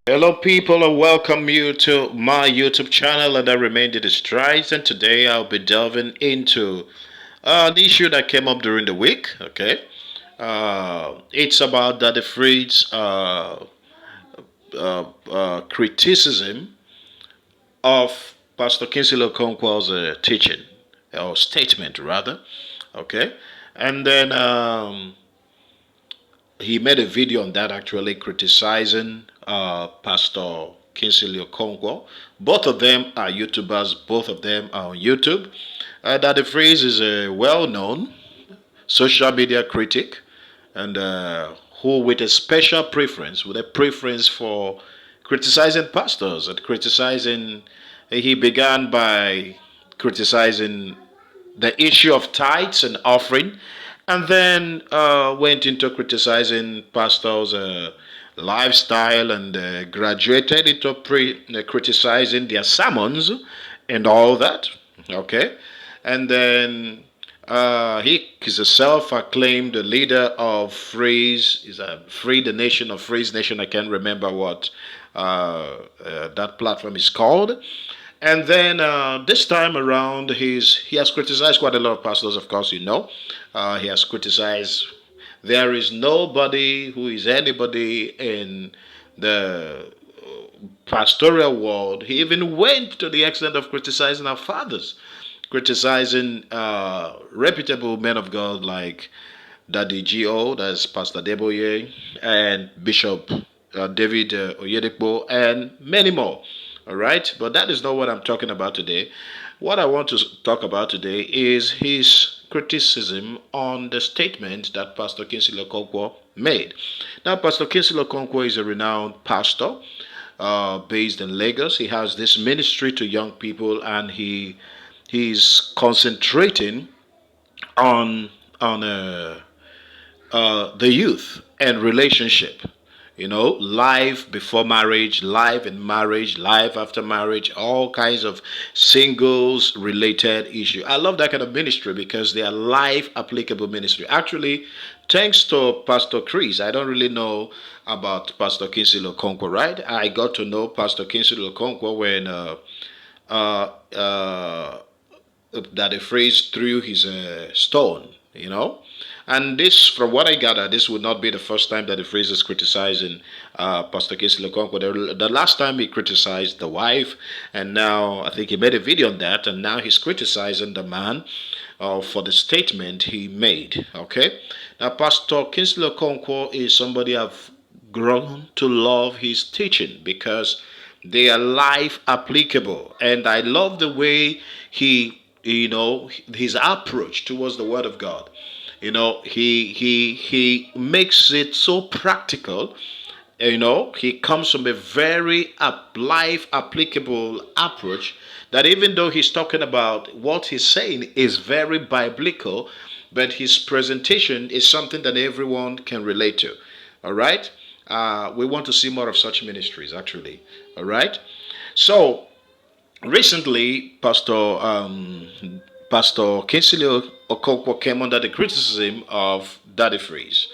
Hello, people, and welcome you to my YouTube channel. And I remain it is Strides, and today I'll be delving into an issue that came up during the week. Okay, it's about Daddy Freed's criticism of Pastor Kingsley Okonkwo's teaching or statement, rather. Okay, and then he made a video on that actually criticizing Pastor Kingsley Okonkwo. Both of them are YouTubers. Both of them are on YouTube. Daddy Freeze is a well-known social media critic and who with a special preference, with a preference for criticizing pastors and criticizing, he began by criticizing the issue of tithes and offering, and then went into criticizing pastors' lifestyle and graduated into criticizing their sermons and all that. Okay, and then he is a self-acclaimed leader of Freeze. Is a Free the Nation of Freeze Nation. I can't remember what that platform is called. And then this time around, he has criticized quite a lot of pastors. Of course, he has criticized. There is nobody who is anybody in the pastoral world. He even went to the extent of criticizing our fathers, criticizing reputable men of God like Daddy G.O., that's Pastor Deboye, and Bishop David Oyedepo, and many more. All right, but that is not what I'm talking about today. What I want to talk about today is his criticism on the statement that Pastor Kingsley Okonkwo made. Now, Pastor Kingsley Okonkwo is a renowned pastor based in Lagos. He has this ministry to young people, and he's concentrating on the youth and relationship. Life before marriage, life in marriage, life after marriage, all kinds of singles related issue. I love that kind of ministry because they are life applicable ministry. Actually, thanks to Pastor Chris, I don't really know about Pastor Kingsley Okonkwo, right? I got to know Pastor Kingsley Okonkwo when uh, uh, that the phrase threw his stone. And this, from what I gather, this would not be the first time that the phrase is criticizing Pastor Kingsley Okonkwo. The last time he criticized the wife, and now I think he made a video on that, and now he's criticizing the man for the statement he made. Okay, now Pastor Kingsley Okonkwo is somebody I've grown to love his teaching because they are life applicable, and I love the way his approach towards the Word of God. He makes it so practical. He comes from a very life applicable approach that even though he's talking about what he's saying is very biblical, but his presentation is something that everyone can relate to. All right. We want to see more of such ministries, actually. All right. So recently, Pastor Kingsley Okonkwo came under the criticism of Daddy Freeze.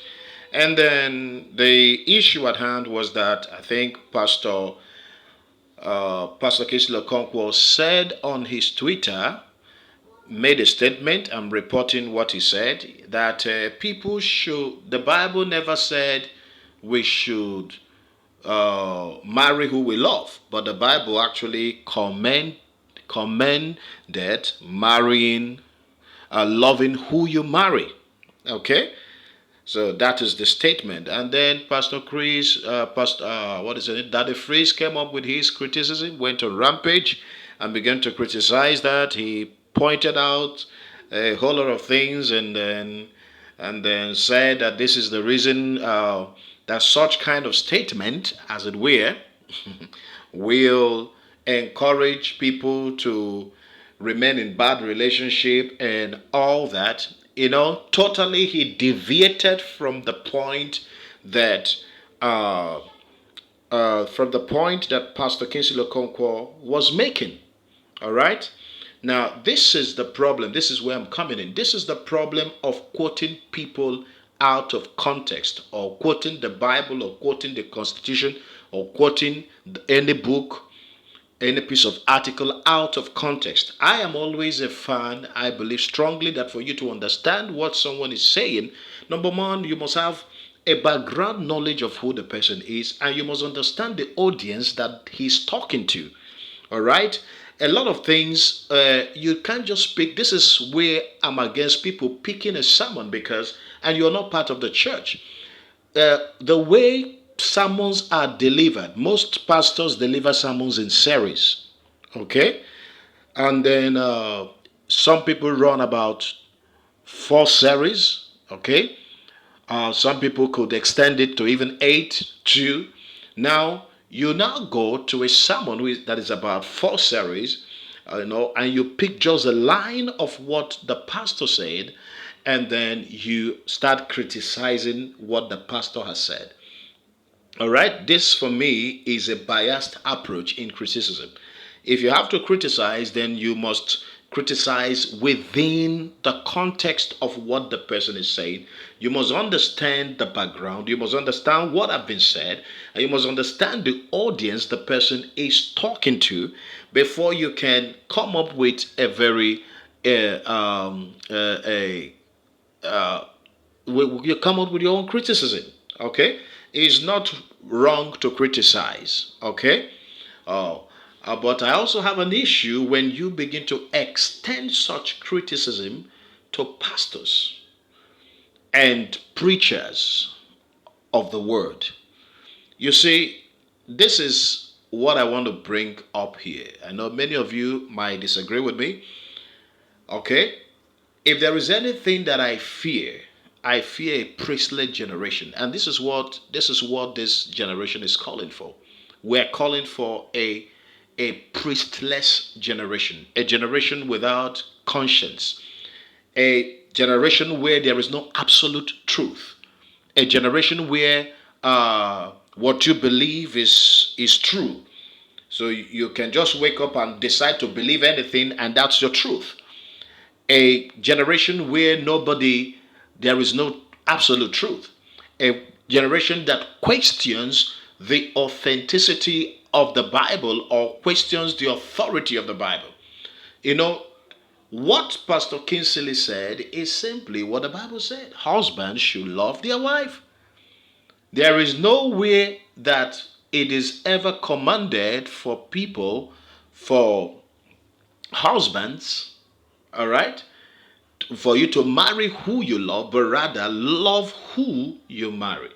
And then the issue at hand was that I think Pastor Kingsley Okonkwo said on his Twitter, made a statement. I'm reporting what he said, that the Bible never said we should marry who we love, but the Bible actually commended marrying, loving who you marry. Okay, so that is the statement. And then Pastor Chris, what is it? Daddy Freeze came up with his criticism, went on rampage, and began to criticize that. He pointed out a whole lot of things, and then said that this is the reason that such kind of statement, as it were, will encourage people to remain in bad relationship and all that. Totally he deviated that uh, from the point that Pastor Kingsley Okonkwo was making. All right. Now, this is the problem. This is where I'm coming in. This is the problem of quoting people out of context, or quoting the Bible, or quoting the Constitution, or quoting any book, any piece of article out of context. I am always a fan. I believe strongly that for you to understand what someone is saying, number one, you must have a background knowledge of who the person is, and you must understand the audience that he's talking to. All right. A lot of things you can't just pick. This is where I'm against people picking a sermon because, and you're not part of the church. The way sermons are delivered, most pastors deliver sermons in series, okay, and then some people run about 4 series, okay. Some people could extend it to even 8, 2. Now, you now go to a sermon that is about 4 series, and you pick just a line of what the pastor said, and then you start criticizing what the pastor has said. All right, this for me is a biased approach in criticism. If you have to criticize, then you must criticize within the context of what the person is saying. You must understand the background, you must understand what has been said, and you must understand the audience the person is talking to before you can come up with a very a you come up with your own criticism. Okay, it's not wrong to criticize. Okay, but I also have an issue when you begin to extend such criticism to pastors and preachers of the word. You see, this is what I want to bring up here. I know many of you might disagree with me. Okay, if there is anything that I fear a priestly generation, and this is what this generation is calling for. We're calling for a priestless generation, a generation without conscience, a generation where there is no absolute truth, a generation where what you believe is true. So you can just wake up and decide to believe anything, and that's your truth. A generation where there is no absolute truth. A generation that questions the authenticity of the Bible or questions the authority of the Bible. You know, what Pastor Kingsley said is simply what the Bible said. Husbands should love their wife. There is no way that it is ever commanded for people, for husbands, all right, for you to marry who you love, but rather love who you marry.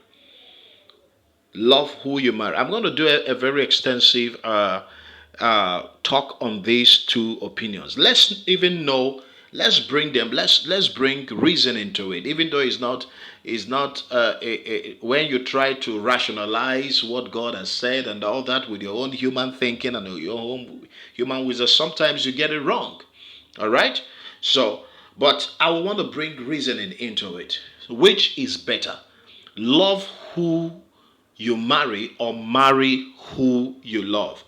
Love who you marry. I'm going to do a very extensive talk on these two opinions. Let's even know. Let's bring them. Let's bring reason into it. Even though it's not when you try to rationalize what God has said and all that with your own human thinking and your own human wisdom, sometimes you get it wrong. All right. So, but I want to bring reasoning into it. Which is better? Love who you marry or marry who you love.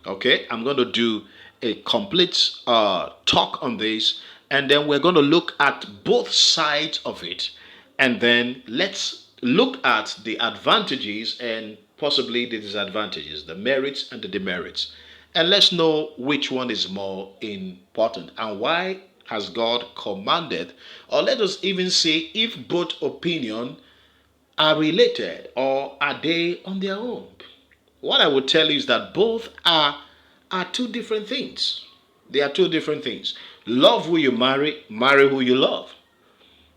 Okay, I'm going to do a complete talk on this, and then we're going to look at both sides of it, and then let's look at the advantages and possibly the disadvantages, the merits and the demerits, and let's know which one is more important and why has God commanded, or let us even say if both opinion are related or are they on their own. What I would tell you is that both are two different things. They are two different things. Love who you marry, marry who you love.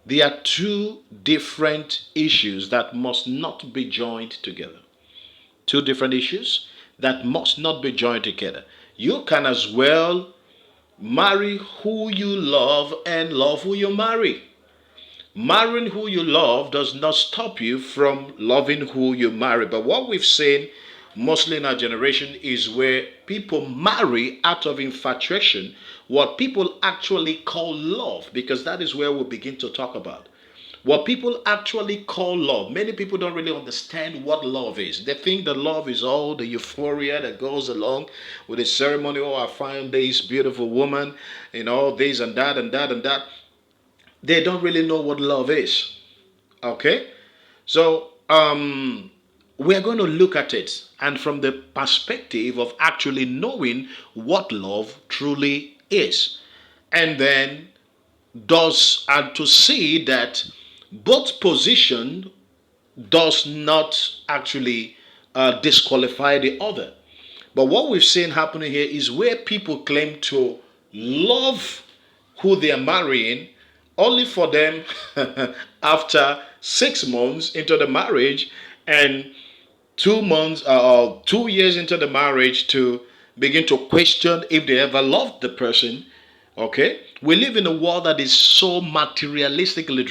They are two different issues that must not be joined together. Two different issues that must not be joined together. You can as well marry who you love and love who you marry. Marrying who you love does not stop you from loving who you marry. But what we've seen mostly in our generation is where people marry out of infatuation, what people actually call love, because that is where we begin to talk about. What people actually call love. Many people don't really understand what love is. They think that love is all the euphoria that goes along with the ceremony. Oh, I find this beautiful woman, this and that and that and that. They don't really know what love is. Okay? So, we're going to look at it and from the perspective of actually knowing what love truly is. And then does and to see that both position does not actually disqualify the other. But what we've seen happening here is where people claim to love who they are marrying only for them after 6 months into the marriage and 2 months or 2 years into the marriage to begin to question if they ever loved the person. Okay, we live in a world that is so materialistically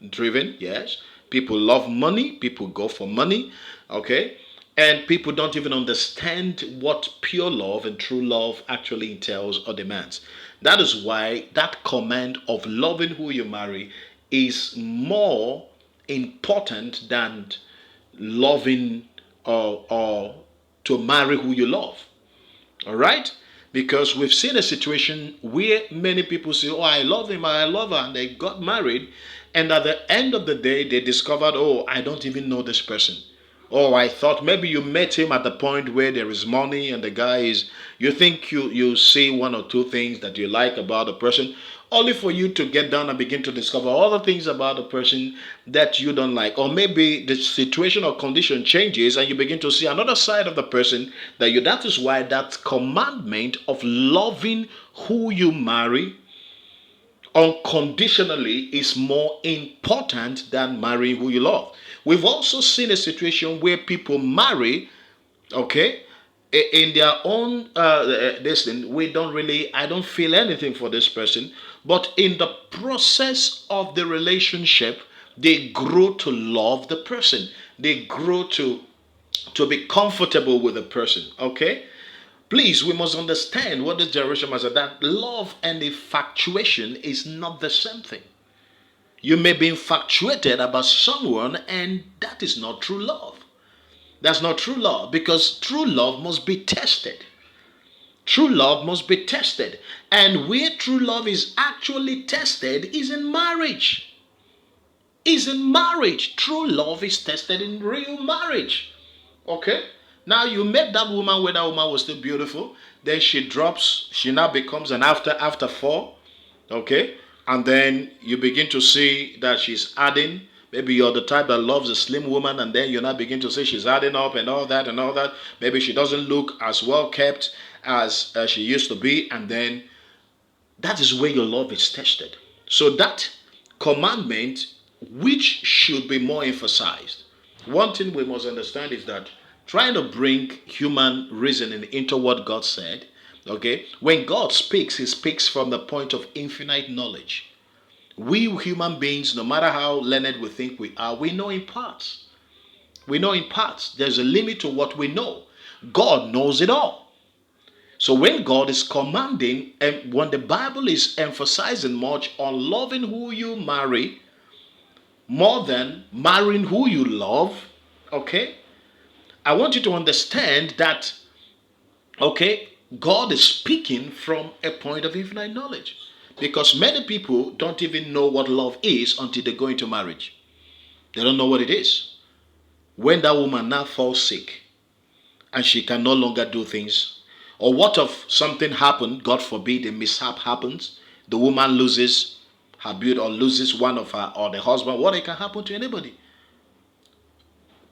driven. Yes, people love money, people go for money. Okay, and people don't even understand what pure love and true love actually entails or demands. That is why that command of loving who you marry is more important than loving or to marry who you love. All right? Because we've seen a situation where many people say, oh, I love him, I love her, and they got married. And at the end of the day, they discovered, oh, I don't even know this person. Oh, I thought maybe you met him at the point where there is money and the guy is, you think you see one or two things that you like about the person, only for you to get down and begin to discover other things about the person that you don't like. Or maybe the situation or condition changes and you begin to see another side of the person that is why that commandment of loving who you marry unconditionally is more important than marrying who you love. We've also seen a situation where people marry, okay, in their own this thing. We don't really, I don't feel anything for this person, but in the process of the relationship, they grow to love the person. They grow to be comfortable with the person. Okay, please, we must understand what this generation must have, that love and infatuation is not the same thing. You may be infatuated about someone, and that is not true love. That's not true love because true love must be tested. True love must be tested. And where true love is actually tested is in marriage. Is in marriage. True love is tested in real marriage. Okay? Now you met that woman when that woman was still beautiful. Then she drops, she now becomes an after four. Okay? And then you begin to see that she's adding. Maybe you're the type that loves a slim woman, and then you now begin to say she's adding up and all that and all that. Maybe she doesn't look as well kept as she used to be, and then that is where your love is tested. So that commandment, which should be more emphasized. One thing we must understand is that trying to bring human reasoning into what God said, okay, when God speaks, he speaks from the point of infinite knowledge. We human beings, no matter how learned we think we are, we know in parts. We know in parts. There's a limit to what we know. God knows it all. So when God is commanding, and when the Bible is emphasizing much on loving who you marry more than marrying who you love, okay, I want you to understand that, okay, God is speaking from a point of infinite knowledge. Because many people don't even know what love is until they go into marriage. They don't know what it is. When that woman now falls sick and she can no longer do things, or what if something happened, God forbid a mishap happens, the woman loses her beauty or loses one of her or the husband, what it can happen to anybody?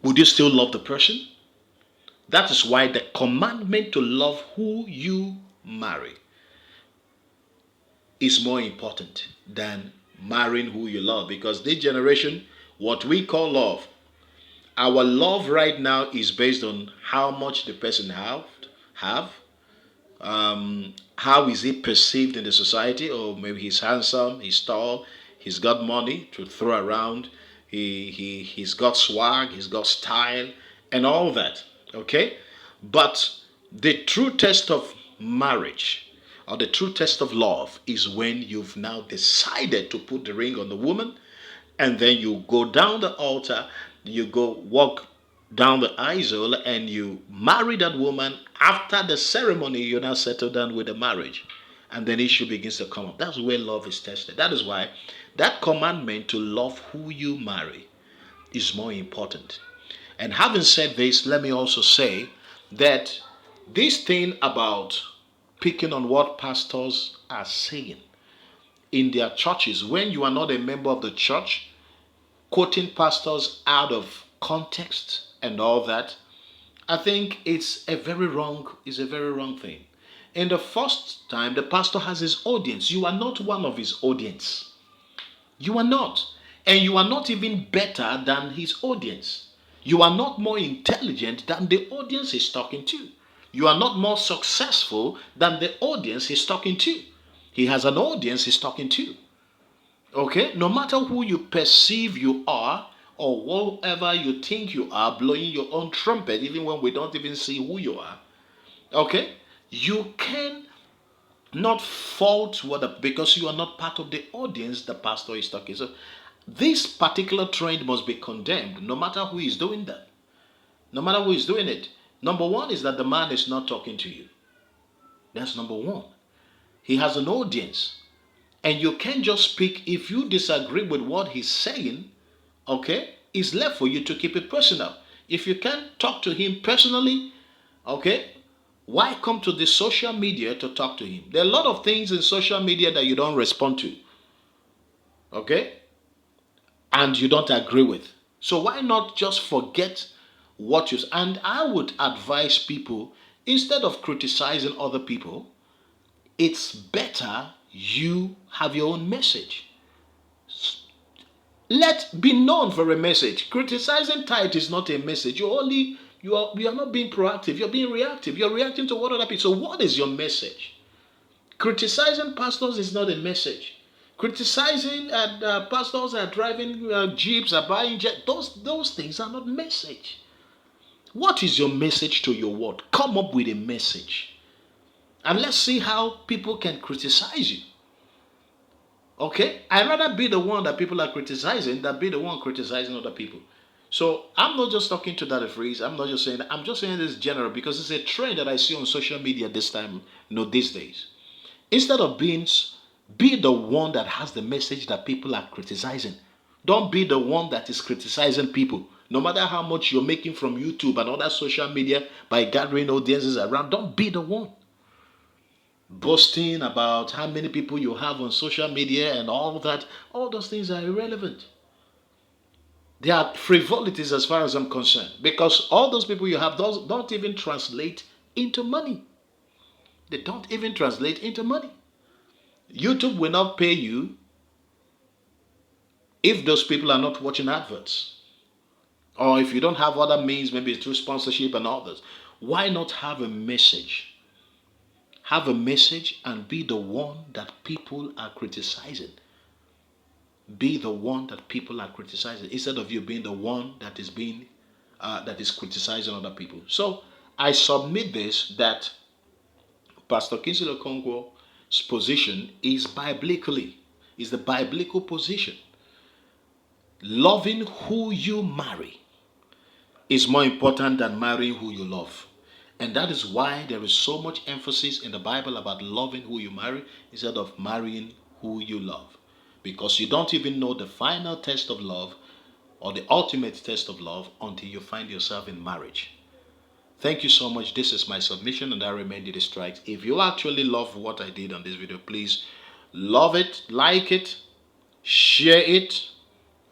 Would you still love the person? That is why the commandment to love who you marry is more important than marrying who you love. Because this generation, what we call love, our love right now is based on how much the person have, how is he perceived in the society, or maybe he's handsome, he's tall, he's got money to throw around, he's got swag, he's got style, and all that. Okay, but the true test of marriage or the true test of love is when you've now decided to put the ring on the woman, and then you go down the altar, you go walk down the aisle, and you marry that woman. After the ceremony, you now settle down with the marriage, and then issue begins to come up. That's where love is tested. That is why that commandment to love who you marry is more important. And having said this, let me also say that this thing about picking on what pastors are saying in their churches, when you are not a member of the church, quoting pastors out of context and all that, I think it's a very wrong thing. In the first time, the pastor has his audience. You are not one of his audience. You are not. And you are not even better than his audience. You are not more intelligent than the audience he's talking to. You are not more successful than the audience he's talking to. He has an audience he's talking to. Okay? No matter who you perceive you are, or whatever you think you are, blowing your own trumpet, even when we don't even see who you are. Okay? You can not fault because you are not part of the audience the pastor is talking. So this particular trend must be condemned, no matter who is doing that. No matter who is doing it. Number one is that the man is not talking to you. That's number one. He has an audience. And you can't just speak if you disagree with what he's saying, okay? It's left for you to keep it personal. If you can't talk to him personally, okay, why come to the social media to talk to him? There are a lot of things in social media that you don't respond to, okay, and you don't agree with. So why not just forget what you... And I would advise people, instead of criticizing other people, it's better you have your own message. Let be known for a message. Criticizing tithe is not a message. You are not being proactive. You're being reactive. You're reacting to what other people. So what is your message? Criticizing pastors is not a message. Criticizing pastors are driving jeeps, are buying jets. Those things are not message. What is your message to your world? Come up with a message, and let's see how people can criticize you. Okay? I'd rather be the one that people are criticizing than be the one criticizing other people. So I'm not just talking to that phrase. I'm not just saying that. I'm just saying this general because it's a trend that I see on social media this time, these days. Instead of be the one that has the message that people are criticizing. Don't be the one that is criticizing people. No matter how much you're making from YouTube and other social media by gathering audiences around, don't be the one boasting about how many people you have on social media and all that. All those things are irrelevant. They are frivolities as far as I'm concerned, because all those people you have don't even translate into money. They don't even translate into money. YouTube will not pay you if those people are not watching adverts, or if you don't have other means, maybe through sponsorship and others. Why not have a message? Have a message and be the one that people are criticizing. Be the one that people are criticizing instead of you being the one that is criticizing other people. So I submit this, that Pastor Kingsley Okonkwo's position is the biblical position. Loving who you marry is more important than marrying who you love. And that is why there is so much emphasis in the Bible about loving who you marry instead of marrying who you love. Because you don't even know the final test of love or the ultimate test of love until you find yourself in marriage. Thank you so much. This is my submission, and I remain the strikes. If you actually love what I did on this video, please love it, like it, share it.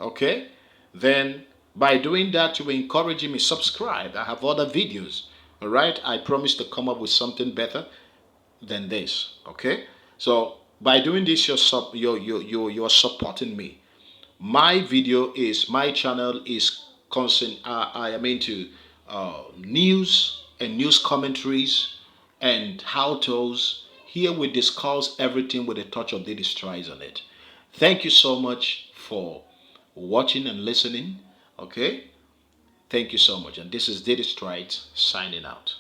Okay? Then by doing that, you will encourage me. Subscribe. I have other videos. All right? I promise to come up with something better than this. Okay? So by doing this, you're supporting me. My channel is constant. I am into news and news commentaries and how-tos. Here we discuss everything with a touch of Diddy Strides on it. Thank you so much for watching and listening. Okay? Thank you so much. And this is Diddy Strides signing out.